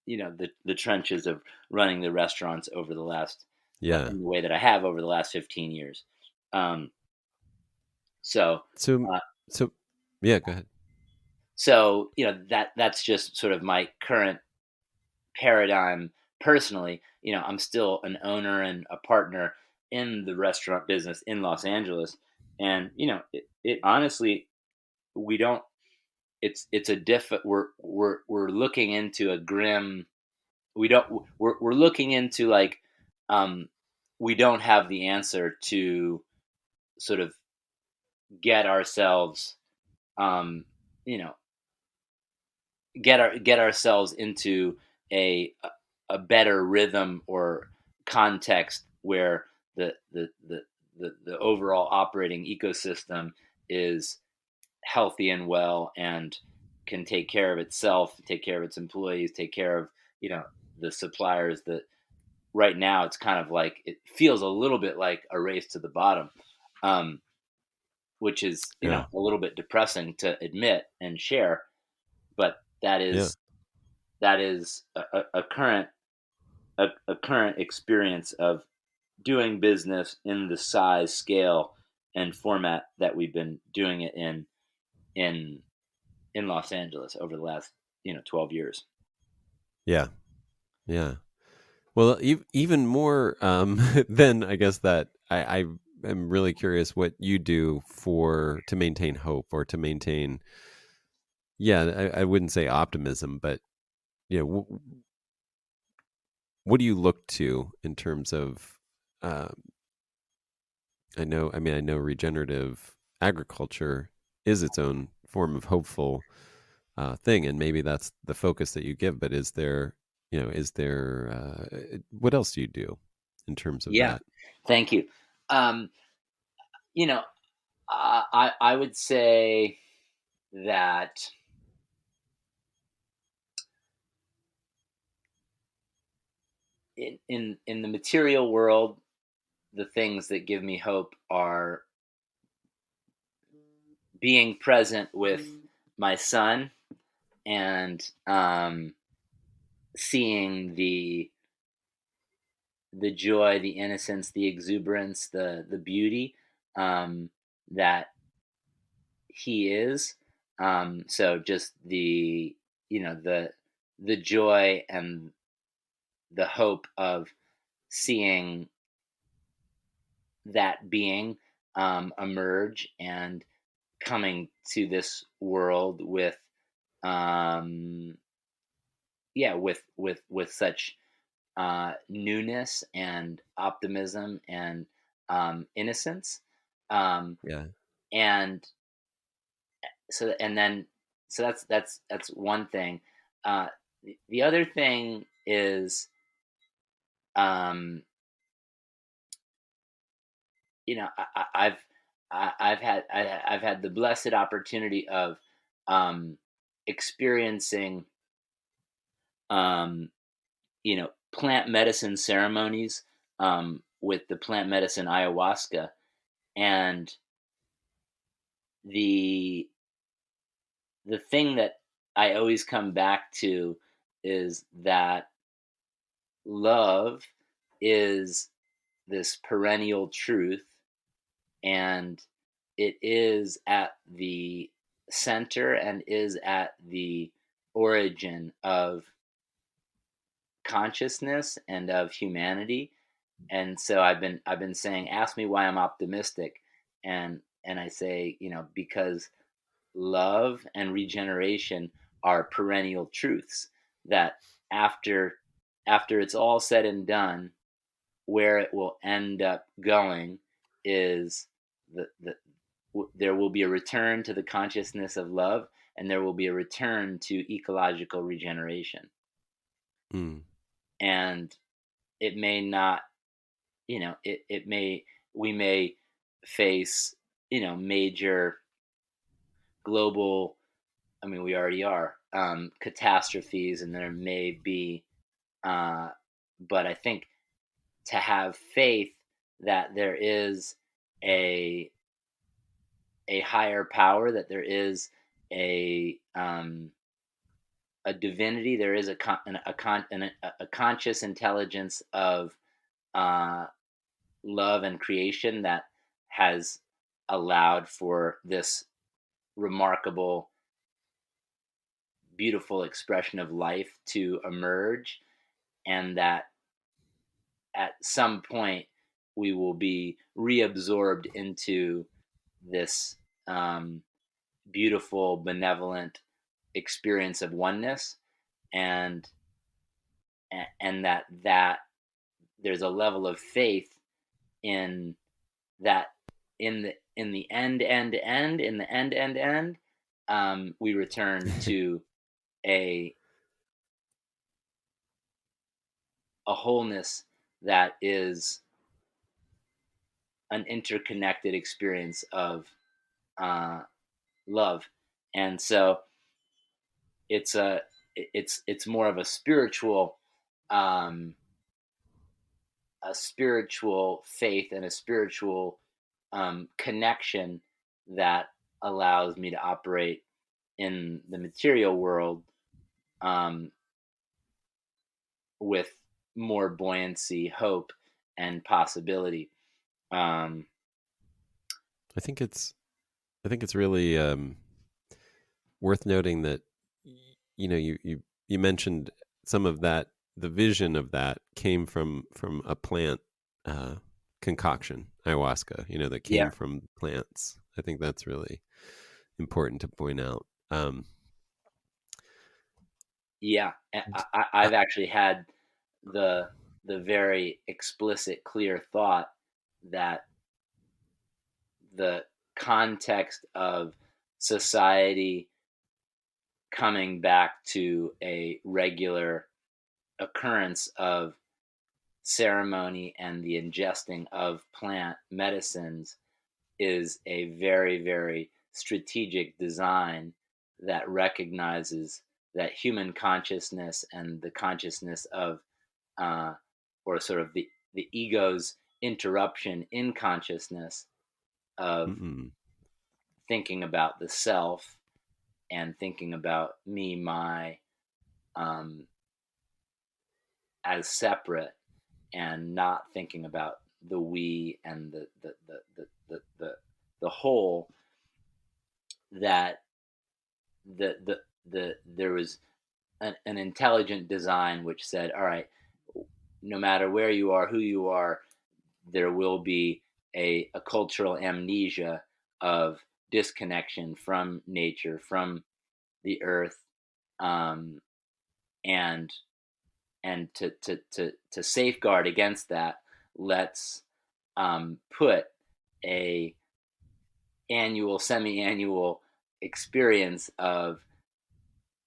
the trenches of running the restaurants over the last Yeah. in the way that I have over the last 15 years. Um, so So uh, so yeah, go ahead. so that's just sort of my current paradigm personally. I'm still an owner and a partner in the restaurant business in Los Angeles, and it honestly, we don't it's a we're looking into a grim, we don't we're looking into like, um we don't have the answer to sort of get ourselves, um you know get ourselves into a better rhythm or context where the overall operating ecosystem is healthy and well, and can take care of itself, take care of its employees, take care of the suppliers. That right now it's kind of like, it feels a little bit like a race to the bottom, um, which is Yeah. a little bit depressing to admit and share. But that Yeah. is a current a current experience of doing business in the size, scale, and format that we've been doing it in in Los Angeles over the last 12 years. Yeah. Yeah. Well, even more than I guess that I am really curious what you do to maintain hope or to maintain, yeah, I wouldn't say optimism, but what do you look to in terms of, um, I know regenerative agriculture is its own form of hopeful thing, and maybe that's the focus that you give. But is there, what else do you do in terms of Yeah, that? thank you. Um, you know, I would say that in the material world, the things that give me hope are being present with my son, and seeing the joy, the innocence, the exuberance, the beauty, um, that he is. So just the joy and the hope of seeing that being emerge and coming to this world with, um, with such newness and optimism and innocence, um, Yeah. and and then that's one thing. The other thing is, um, I've I've had the blessed opportunity of um, experiencing, um, plant medicine ceremonies with the plant medicine ayahuasca, and the the thing that I always come back to is that love is this perennial truth, and it is at the center and is at the origin of consciousness and of humanity. And so I've been saying, ask me why I'm optimistic, and I say, because love and regeneration are perennial truths, that after it's all said and done, where it will end up going is the there will be a return to the consciousness of love, and there will be a return to ecological regeneration. Mm. And it may not, it may, we may face, major global, I mean, we already are, catastrophes, and there may be, uh, but I think to have faith that there is a a higher power, that there is a divinity, there is a conscious intelligence of uh, love and creation that has allowed for this remarkable, beautiful expression of life to emerge, and that at some point we will be reabsorbed into this um, beautiful, benevolent experience of oneness, and that there's a level of faith in that, in the end, we return to a a wholeness that is an interconnected experience of uh, love. And so it's a it's more of um, a spiritual faith and a spiritual connection that allows me to operate in the material world um, with more buoyancy, hope, and possibility. Um, I think it's really worth noting that you mentioned some of that. The vision of that came from a plant uh, concoction, ayahuasca. That yeah, came from plants. I think that's really important to point out. yeah. I, I've actually had the very explicit, clear thought that the context of society coming back to a regular occurrence of ceremony and the ingesting of plant medicines is a very, very strategic design that recognizes that human consciousness and the consciousness of, uh, or sort of the ego's interruption in consciousness of mm-mm. thinking about the self and thinking about me, my, um, as separate, and not thinking about the we and the whole, that there was an intelligent design which said, all right, no matter where you are, who you are, there will be a cultural amnesia of disconnection from nature, from the earth, um, and to safeguard against that, let's put a annual, semi-annual experience of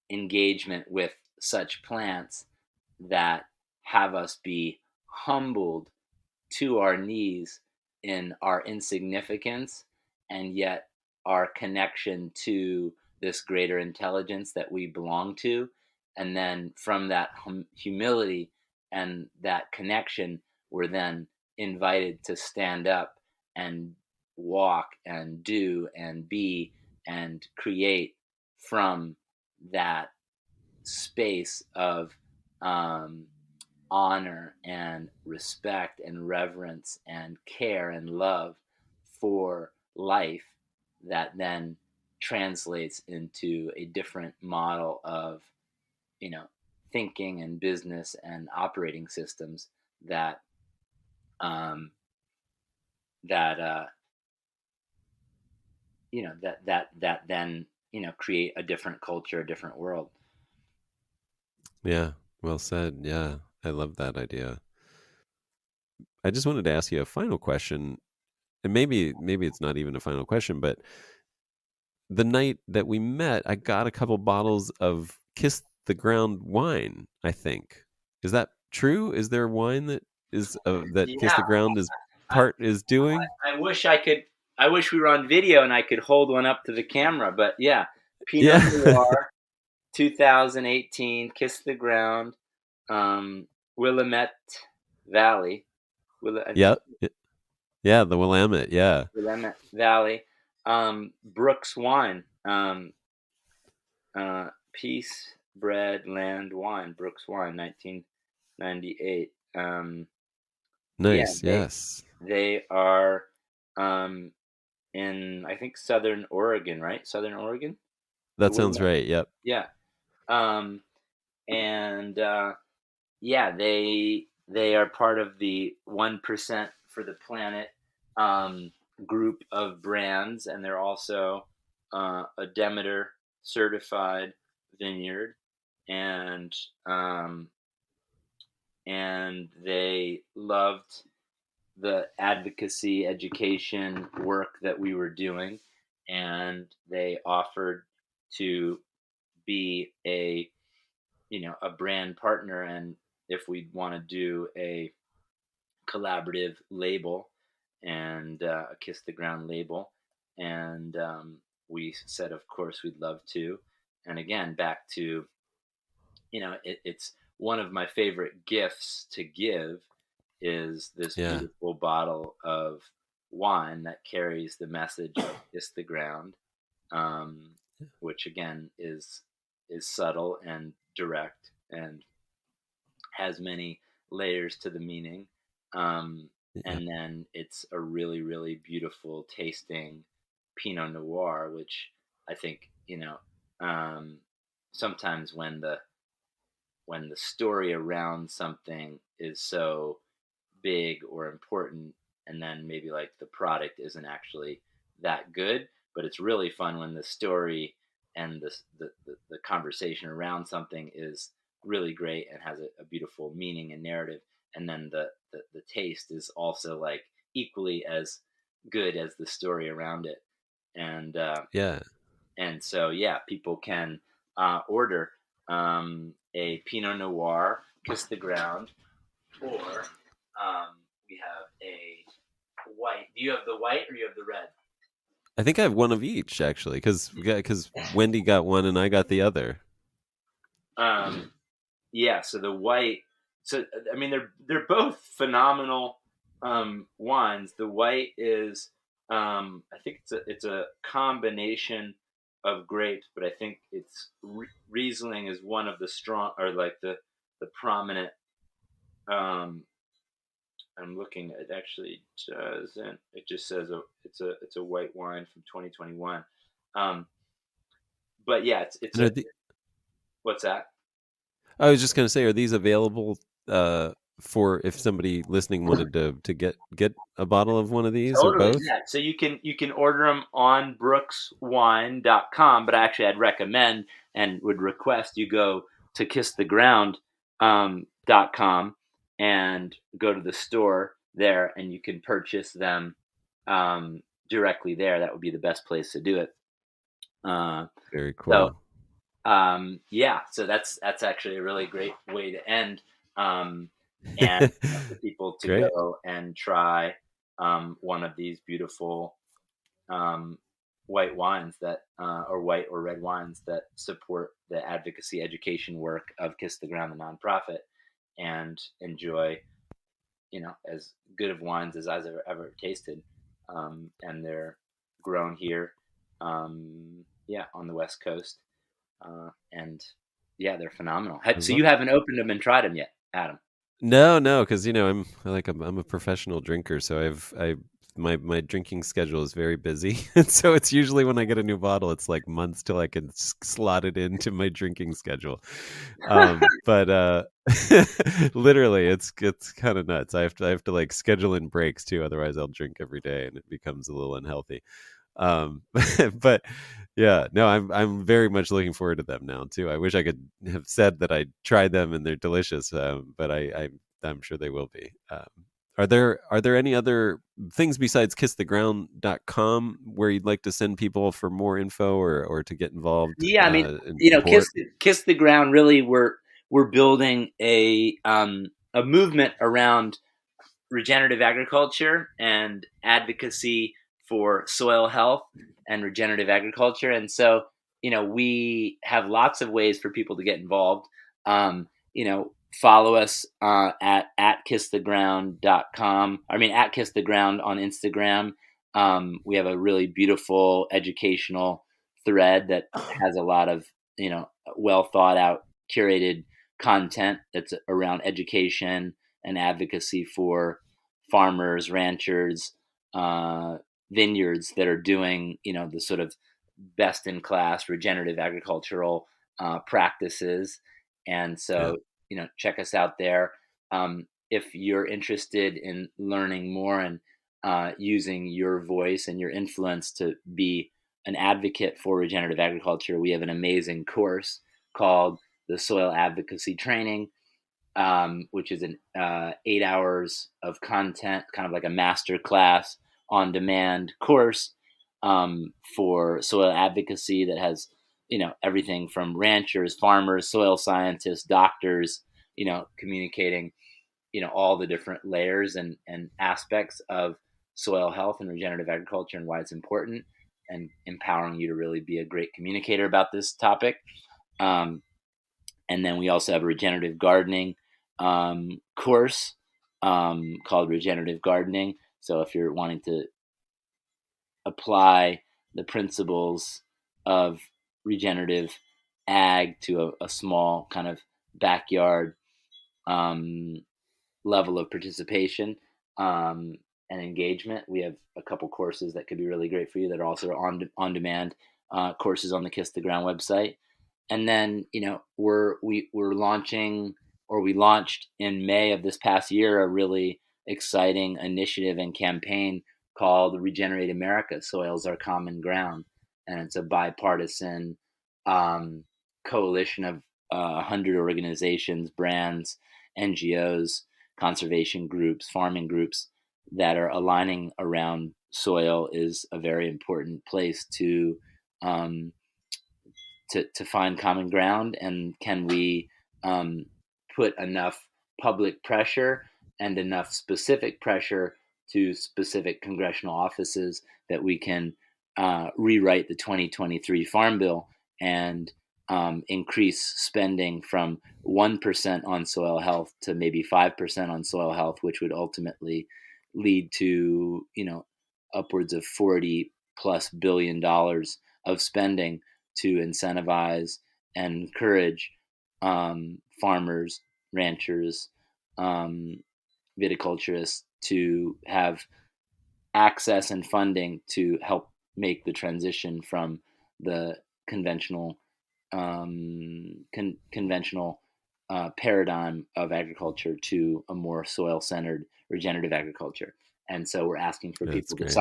engagement with such plants that have us be humbled to our knees in our insignificance, and yet our connection to this greater intelligence that we belong to. And then from that humility and that connection, we're then invited to stand up and walk and do and be and create from that space of um, honor and respect and reverence and care and love for life, that then translates into a different model of, you know thinking and business and operating systems that um, that that then create a different culture, a different world. Yeah, well said. Yeah, I love that idea. I just wanted to ask you a final question. and maybe it's not even a final question, but the night that we met, I got a couple bottles of Kiss the Ground wine, I think. Is that true? Is there wine that is that Kiss Yeah, the Ground is I, doing? I wish I could. I wish we were on video and I could hold one up to the camera. But yeah, Pinot Yeah. Noir, 2018, Kiss the Ground, um, Willamette Valley. I think Yep. Yeah, the Willamette. Yeah. Willamette Valley. Brooks Wine. Peace, Bread, Land, Wine. Brooks Wine, 1998. Yeah, Nice. Yes. they are um, in, I think, Southern Oregon, right? Southern Oregon. The That sounds Willamette. right. Yep. Yeah. Um, and yeah, they are part of the 1% for the Planet um, group of brands, and they're also a Demeter certified vineyard, and um, and they loved the advocacy education work that we were doing, and they offered to be a brand partner, and if we want to do a collaborative label and a Kiss the Ground label. And we said, of course, we'd love to. And again, back to, it's one of my favorite gifts to give is this Yeah. beautiful bottle of wine that carries the message of Kiss the Ground, um, which again is subtle and direct and has many layers to the meaning. Yeah. And then it's a really, really beautiful tasting Pinot Noir, which I think, sometimes when the story around something is so big or important, and then maybe like the product isn't actually that good, but it's really fun when the story and the conversation around something is really great and has a beautiful meaning and narrative, and then the taste is also like equally as good as the story around it. and uh, Yeah. and so yeah, people can order a Pinot Noir Kiss the Ground, or we have a white. Do you have the white or you have the red? I think I have one of each actually, because Wendy got one and I got the other. Yeah. So the white. So I mean, they're both phenomenal wines. The white is, I think it's a combination of grapes, but I think it's Riesling is one of the strong, or like the prominent. Um, I'm looking. It actually doesn't. It just says it's a white wine from 2021. Um, but yeah, it's And a what's that? I was just gonna say, are these available for if somebody listening wanted to get a bottle of one of these or Totally, both? yeah. So you can order them on brookswine.com, but actually I'd recommend and would request you go to kisstheground.com and go to the store there, and you can purchase them directly there. That would be the best place to do it. Uh, Very so cool. yeah, so that's actually a really great way to end, and for people to Great. go and try one of these beautiful um, white wines that, or white or red wines that support the advocacy education work of Kiss the Ground, the nonprofit, and enjoy, as good of wines as I've ever tasted. And they're grown here, yeah, on the West Coast, and yeah, they're phenomenal. I So love you haven't opened them and tried them yet, Adam? No, because I'm a professional drinker, so my drinking schedule is very busy, and so it's usually when I get a new bottle, it's like months till I can slot it into my drinking schedule. But literally, it's kind of nuts. I have to like schedule in breaks too, otherwise I'll drink every day, and it becomes a little unhealthy. Um, but yeah, no, I'm very much looking forward to them now too. I wish I could have said that I tried them and they're delicious, but I'm sure they will be. Are there any other things besides kisstheground.com where you'd like to send people for more info or to get involved Yeah, I mean, in you know, support? kiss the ground. Really, we're building a movement around regenerative agriculture and advocacy for soil health and regenerative agriculture. And so, we have lots of ways for people to get involved. Follow us at kisstheground.com. I mean, at kisstheground on Instagram. We have a really beautiful educational thread that has a lot of, well thought out, curated content that's around education and advocacy for farmers, ranchers, vineyards that are doing, the sort of best in class regenerative agricultural practices. And Yeah. so, check us out there. If you're interested in learning more and using your voice and your influence to be an advocate for regenerative agriculture, we have an amazing course called the Soil Advocacy Training, which is an 8 hours of content, kind of like a master class on demand course for soil advocacy that has, everything from ranchers, farmers, soil scientists, doctors, communicating, all the different layers and aspects of soil health and regenerative agriculture and why it's important, and empowering you to really be a great communicator about this topic. Um, and then we also have a regenerative gardening course called Regenerative Gardening. So if you're wanting to apply the principles of regenerative ag to a small kind of backyard um, level of participation and engagement, we have a couple courses that could be really great for you that are also on demand courses on the Kiss the Ground website. And then, we're launching, or we launched in May of this past year, a really exciting initiative and campaign called Regenerate America: Soils Are Common Ground. And it's a bipartisan um, coalition of 100 organizations, brands, NGOs, conservation groups, farming groups that are aligning around soil is a very important place um, to find common ground. And can we um, put enough public pressure and enough specific pressure to specific congressional offices that we can rewrite the 2023 Farm Bill and increase spending from 1% on soil health to maybe 5% on soil health, which would ultimately lead to, upwards of 40 plus $billion of spending to incentivize and encourage farmers, ranchers, um, viticulturists to have access and funding to help make the transition from the conventional paradigm of agriculture to a more soil-centered regenerative agriculture. And so we're asking for That's people to great.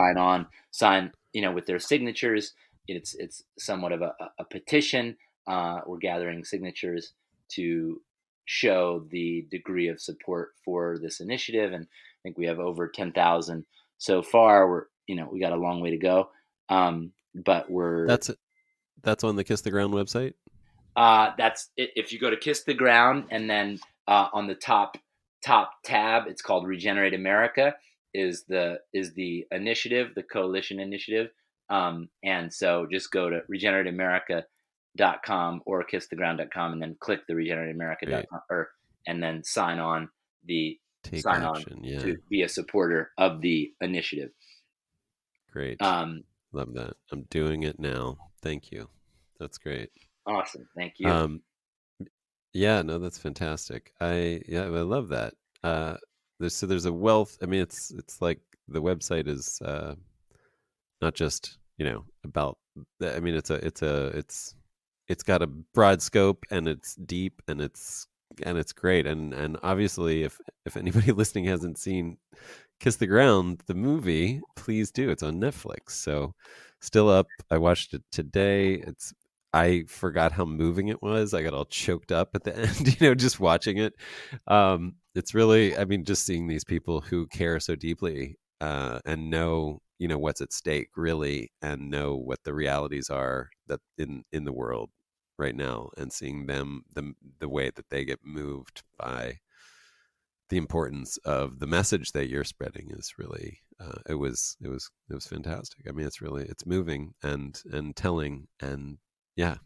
sign, with their signatures. It's somewhat of a petition. We're gathering signatures to show the degree of support for this initiative, and I think we have over 10,000 so far. We got a long way to go, but we're That's that's on the Kiss the Ground website. that's it. If you go to Kiss the Ground and then on the top tab, it's called Regenerate America. Is the initiative, the coalition initiative, and so just go to regenerateamerica.com or kisstheground.com and then click the Great. regenerateamerica.com, or and then Take sign on action. Yeah. to be a supporter of the initiative. Great. Um, Love that. I'm doing it now. Thank you. That's great. awesome, thank you. Um, yeah, no, that's fantastic. I love that. There's a wealth. I mean, it's like the website is not just about. I mean, it's got a broad scope and it's deep and it's great. And obviously, if anybody listening hasn't seen Kiss the Ground, the movie, please do. It's on Netflix. So still up. I watched it today. I forgot how moving it was. I got all choked up at the end, just watching it. It's really, I mean, just seeing these people who care so deeply and know, what's at stake really, and know what the realities are that in the world right now, and seeing them, the way that they get moved by the importance of the message that you're spreading is really it was fantastic. I mean, it's moving and telling, and yeah.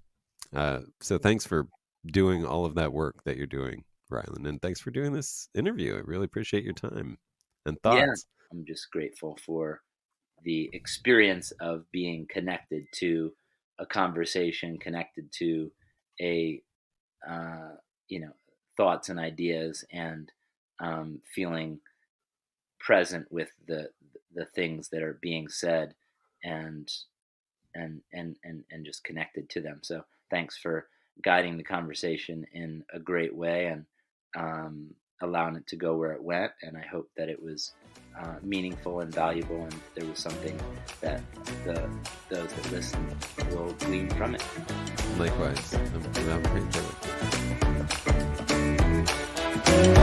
So thanks for doing all of that work that you're doing, Ryland, and thanks for doing this interview. I really appreciate your time and Yeah, thoughts. I'm just grateful for the experience of being connected to a conversation, connected to a uh, you know thoughts and ideas, and feeling present with the things that are being said, and and just connected to them. So thanks for guiding the conversation in a great way, and um, allowing it to go where it went. And I hope that it was meaningful and valuable, and there was something that those that listen will glean from it. Likewise, I'm without great joy.